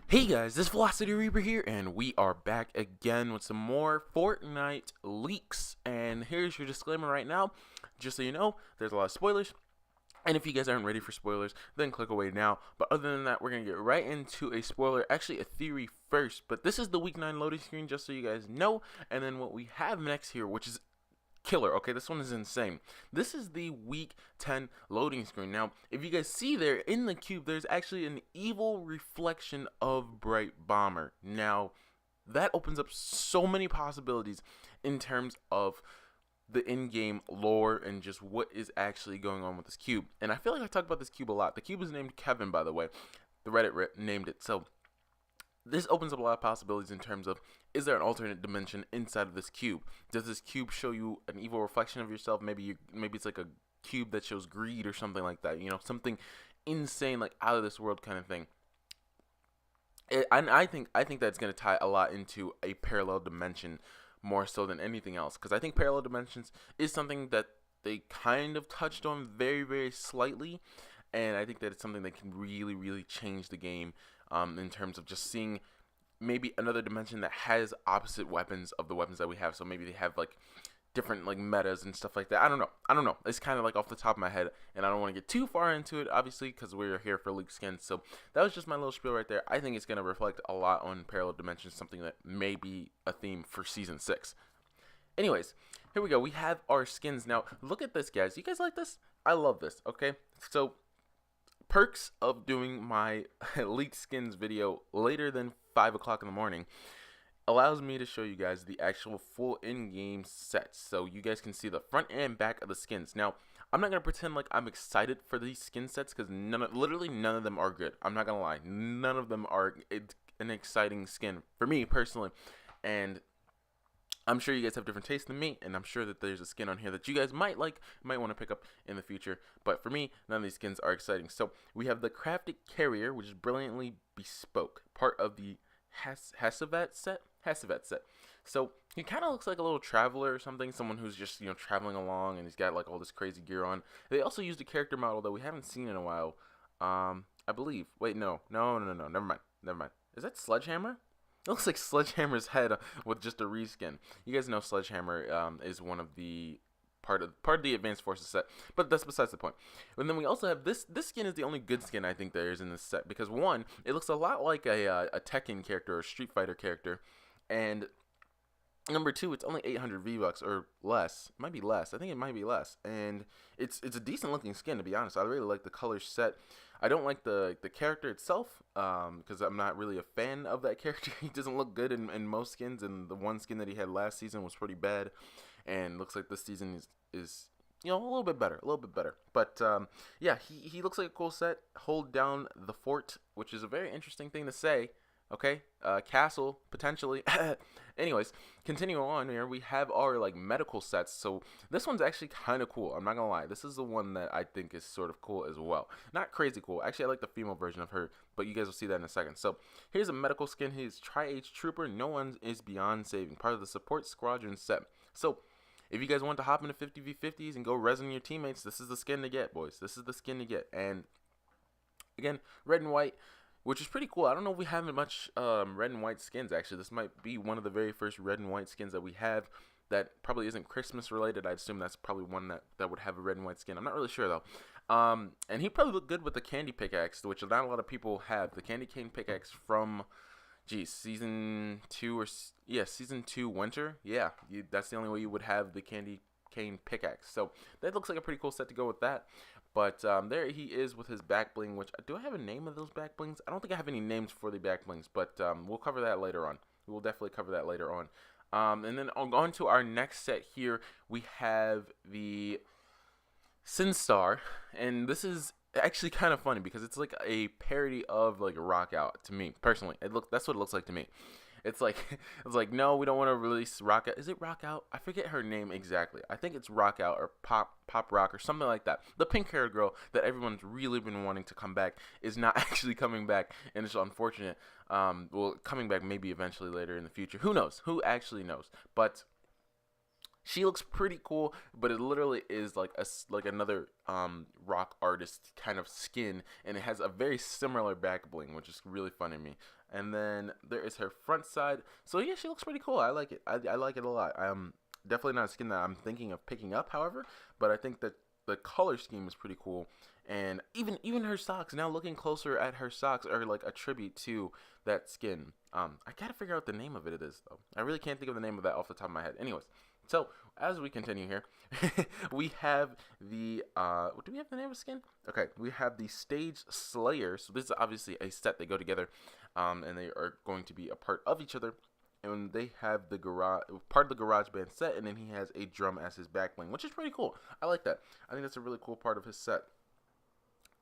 Hey guys, this is Velocity Reaper here, and we are back again with some more Fortnite leaks. And here's your disclaimer right now, just so you know, there's a lot of spoilers. And if you guys aren't ready for spoilers, then click away now. But other than that, we're going to get right into a spoiler, actually a theory first. But this is the week 9 loading screen, just so you guys know. And then what we have next here, which is killer. Okay, this one is insane. This is the week 10 loading screen. Now, if you guys see there in the cube, there's actually an evil reflection of Bright Bomber. Now, that opens up so many possibilities in terms of the in-game lore and just what is actually going on with this cube. And I feel like I talk about this cube a lot. The cube is named Kevin, by the way. The Reddit named it. So this opens up a lot of possibilities in terms of, is there an alternate dimension inside of this cube? Does this cube show you an evil reflection of yourself? Maybe it's like a cube that shows greed or something like that. You know, something insane, like out of this world kind of thing. And I think that's going to tie a lot into a parallel dimension more so than anything else, because I think parallel dimensions is something that they kind of touched on very, very slightly, and I think that it's something that can really, really change the game in terms of just seeing maybe another dimension that has opposite weapons of the weapons that we have. So maybe they have like different like metas and stuff like that. I don't know. It's kind of like off the top of my head, and I don't want to get too far into it, obviously, because we're here for leaked skins. So that was just my little spiel right there. I think it's going to reflect a lot on parallel dimensions, something that may be a theme for season 6. Anyways, here we go. We have our skins. Now, look at this, guys. You guys like this? I love this, okay? So, perks of doing my leaked skins video later than 5 o'clock in the morning allows me to show you guys the actual full in-game sets, so you guys can see the front and back of the skins. Now, I'm not gonna pretend like I'm excited for these skin sets, because literally none of them are good. I'm not gonna lie, none of them are an exciting skin for me personally, and I'm sure you guys have different tastes than me, and I'm sure that there's a skin on here that you guys might like, might want to pick up in the future. But for me, none of these skins are exciting. So we have the Crafted Carrier, which is brilliantly bespoke, part of the Hassavet set. So he kind of looks like a little traveler or something, someone who's just, you know, traveling along, and he's got like all this crazy gear on. They also used a character model that we haven't seen in a while. I believe. Wait, no. Never mind. Is that Sledgehammer? It looks like Sledgehammer's head with just a reskin. You guys know Sledgehammer is one of the part of the Advanced Forces set, but that's besides the point. And then we also have this skin is the only good skin I think there is in this set, because one, it looks a lot like a Tekken character or a Street Fighter character, and number two, it's only 800 V-Bucks or less. It might be less. I think it might be less. And it's a decent looking skin, to be honest. I really like the color set. I don't like the character itself, because I'm not really a fan of that character. He doesn't look good in most skins, and the one skin that he had last season was pretty bad. And looks like this season is you know, a little bit better. But yeah, he looks like a cool set. Hold down the fort, which is a very interesting thing to say. Okay, castle potentially. Anyways, continuing on here, we have our like medical sets. So this one's actually kind of cool. I'm not gonna lie. This is the one that I think is sort of cool as well. Not crazy cool. Actually, I like the female version of her, but you guys will see that in a second. So here's a medical skin. He's Tri-H Trooper. No one is beyond saving. Part of the support squadron set. So if you guys want to hop into 50v50s and go resin your teammates, this is the skin to get, boys. This is the skin to get. And again, red and white, which is pretty cool. I don't know if we have much red and white skins, actually. This might be one of the very first red and white skins that we have that probably isn't Christmas related. I'd assume that's probably one that would have a red and white skin. I'm not really sure, though. And he probably looked good with the candy pickaxe, which not a lot of people have. The candy cane pickaxe from, geez, season 2 season 2 winter. Yeah, that's the only way you would have the candy cane pickaxe. So that looks like a pretty cool set to go with that. But there he is with his back bling, which, do I have a name of those back blings? I don't think I have any names for the back blings, but we'll cover that later on. We will definitely cover that later on. And then on to our next set here, we have the Sin Star, and this is actually kind of funny because it's like a parody of like a Rock Out to me personally. That's what it looks like to me. It's like no, we don't want to release Rock Out. Is it Rock Out? I forget her name exactly. I think it's Rock Out or Pop Rock or something like that. The pink-haired girl that everyone's really been wanting to come back is not actually coming back, and it's unfortunate. Well, coming back maybe eventually later in the future. Who knows? Who actually knows? But She looks pretty cool, but it literally is like like another rock artist kind of skin, and it has a very similar back bling, which is really funny to me. And then there is her front side. So yeah, she looks pretty cool. I like it. I like it a lot. Definitely not a skin that I'm thinking of picking up, however, but I think that the color scheme is pretty cool. And even her socks. Now looking closer at her socks are like a tribute to that skin. I gotta figure out the name of it is though. I really can't think of the name of that off the top of my head. Anyways, so as we continue here, we have the do we have the name of the skin? Okay, we have the Stage Slayer. So this is obviously a set. They go together, and they are going to be a part of each other. And they have the part of the garage band set, and then he has a drum as his back bling, which is pretty cool. I like that. I think that's a really cool part of his set.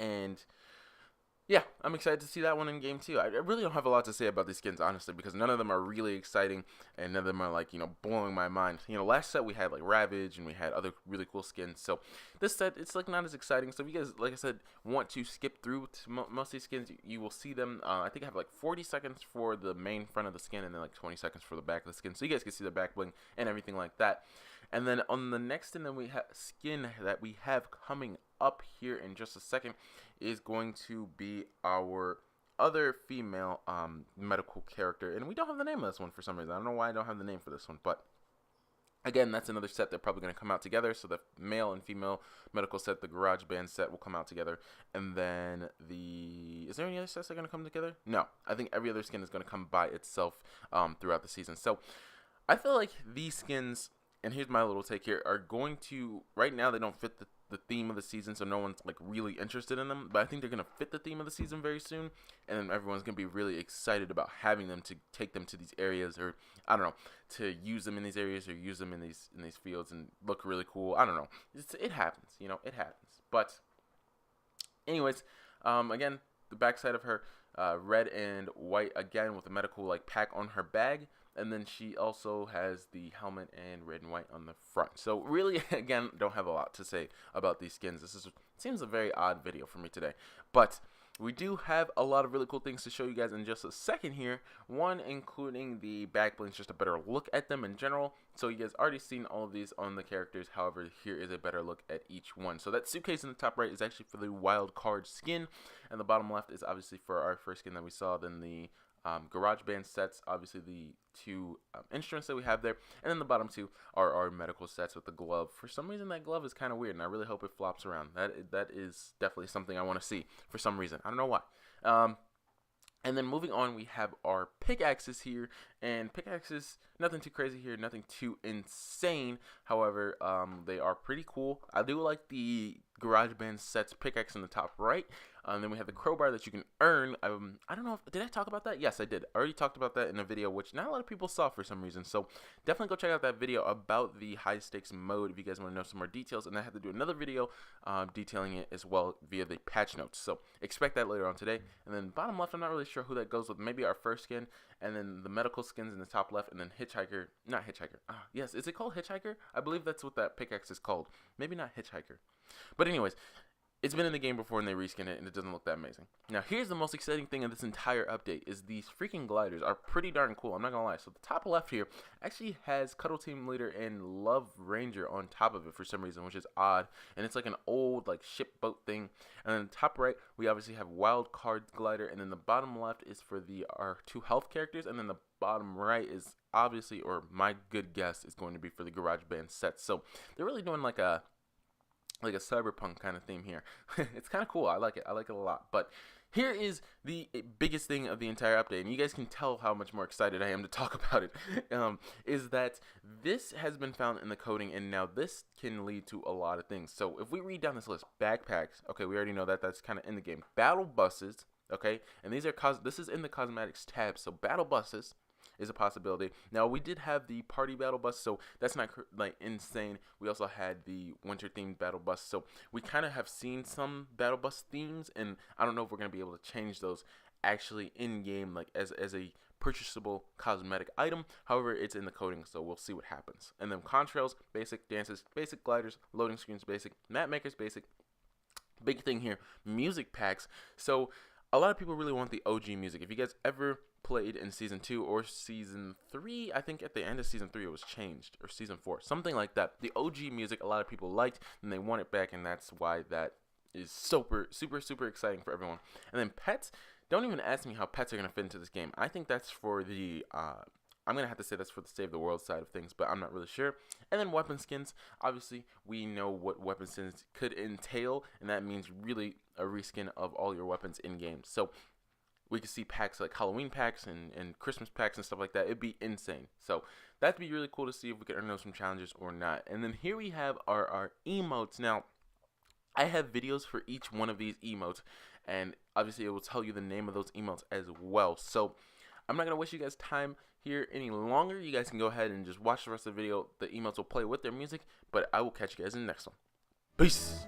And yeah, I'm excited to see that one in game too. I really don't have a lot to say about these skins, honestly, because none of them are really exciting, and none of them are like, blowing my mind. Last set we had like Ravage, and we had other really cool skins. So this set, it's like not as exciting. So if you guys, like I said, want to skip through to most of these skins, you will see them. I think I have like 40 seconds for the main front of the skin, and then like 20 seconds for the back of the skin, so you guys can see the back bling and everything like that. And then on the next skin that we have coming up here in just a second is going to be our other female medical character, and we don't have the name of this one for some reason. I don't know why I don't have the name for this one, but again, that's another set that's probably going to come out together. So the male and female medical set, the garage band set, will come out together. And then is there any other sets that are going to come together? No, I think every other skin is going to come by itself throughout the season. So I feel like these skins, and here's my little take here, are going to, right now they don't fit the theme of the season, so no one's like really interested in them, but I think they're going to fit the theme of the season very soon, and then everyone's going to be really excited about having them to take them to these areas, or I don't know, to use them in these areas, or use them in these fields and look really cool. I don't know, it happens, it happens. But anyways, again, the backside of her, red and white again with a medical like pack on her bag. And then she also has the helmet and red and white on the front. So really, again, don't have a lot to say about these skins. Seems a very odd video for me today. But we do have a lot of really cool things to show you guys in just a second here. One, including the back blings, just a better look at them in general. So you guys already seen all of these on the characters. However, here is a better look at each one. So that suitcase in the top right is actually for the wild card skin. And the bottom left is obviously for our first skin that we saw. Then the garage band sets, obviously the two instruments that we have there, and then the bottom two are our medical sets with the glove. For some reason that glove is kind of weird, and I really hope it flops around. That is definitely something I want to see for some reason. I don't know why. And then moving on, we have our pickaxes here, and pickaxes, nothing too crazy here, nothing too insane. However, they are pretty cool. I do like the garage band sets pickaxe in the top right. Then we have the crowbar that you can earn. I don't know did I talk about that? Yes, I did. I already talked about that in a video, which not a lot of people saw for some reason. So definitely go check out that video about the high stakes mode if you guys want to know some more details. And I have to do another video detailing it as well via the patch notes. So expect that later on today. And then bottom left, I'm not really sure who that goes with. Maybe our first skin, and then the medical skins in the top left, and then not Hitchhiker. Yes, is it called Hitchhiker? I believe that's what that pickaxe is called. Maybe not Hitchhiker. But anyways, it's been in the game before and they reskin it, and it doesn't look that amazing. Now, here's the most exciting thing of this entire update is these freaking gliders are pretty darn cool. I'm not going to lie. So the top left here actually has Cuddle Team Leader and Love Ranger on top of it for some reason, which is odd. And it's like an old like ship boat thing. And then the top right, we obviously have Wild Card Glider. And then the bottom left is for our two health characters. And then the bottom right is obviously, or my good guess, is going to be for the garage band set. So they're really doing like a cyberpunk kind of theme here. It's kind of cool. I like it. I like it a lot. But here is the biggest thing of the entire update, and you guys can tell how much more excited I am to talk about it, is that this has been found in the coding, and now this can lead to a lot of things. So if we read down this list, backpacks, okay, we already know that that's kind of in the game. Battle buses, okay, and these are this is in the cosmetics tab, so battle buses is a possibility. Now, we did have the party battle bus, so that's not like insane. We also had the winter themed battle bus, so we kind of have seen some battle bus themes, and I don't know if we're gonna be able to change those actually in game, like as a purchasable cosmetic item. However, it's in the coding, so we'll see what happens. And then contrails, basic, dances, basic, gliders, loading screens, basic, map makers, basic. Big thing here, music packs. So a lot of people really want the OG music. If you guys ever played in Season 2 or Season 3, I think at the end of Season 3 it was changed, or Season 4, something like that. The OG music a lot of people liked, and they want it back, and that's why that is super exciting for everyone. And then pets, don't even ask me how pets are going to fit into this game. I think that's for the I'm going to have to say that's for the Save the World side of things, but I'm not really sure. And then weapon skins. Obviously, we know what weapon skins could entail, and that means really a reskin of all your weapons in-game. So we could see packs like Halloween packs and Christmas packs and stuff like that. It'd be insane. So that'd be really cool to see if we could earn those from challenges or not. And then here we have our emotes. Now, I have videos for each one of these emotes, and obviously it will tell you the name of those emotes as well. So I'm not going to waste you guys' time here any longer. You guys can go ahead and just watch the rest of the video. The emotes will play with their music, but I will catch you guys in the next one. Peace!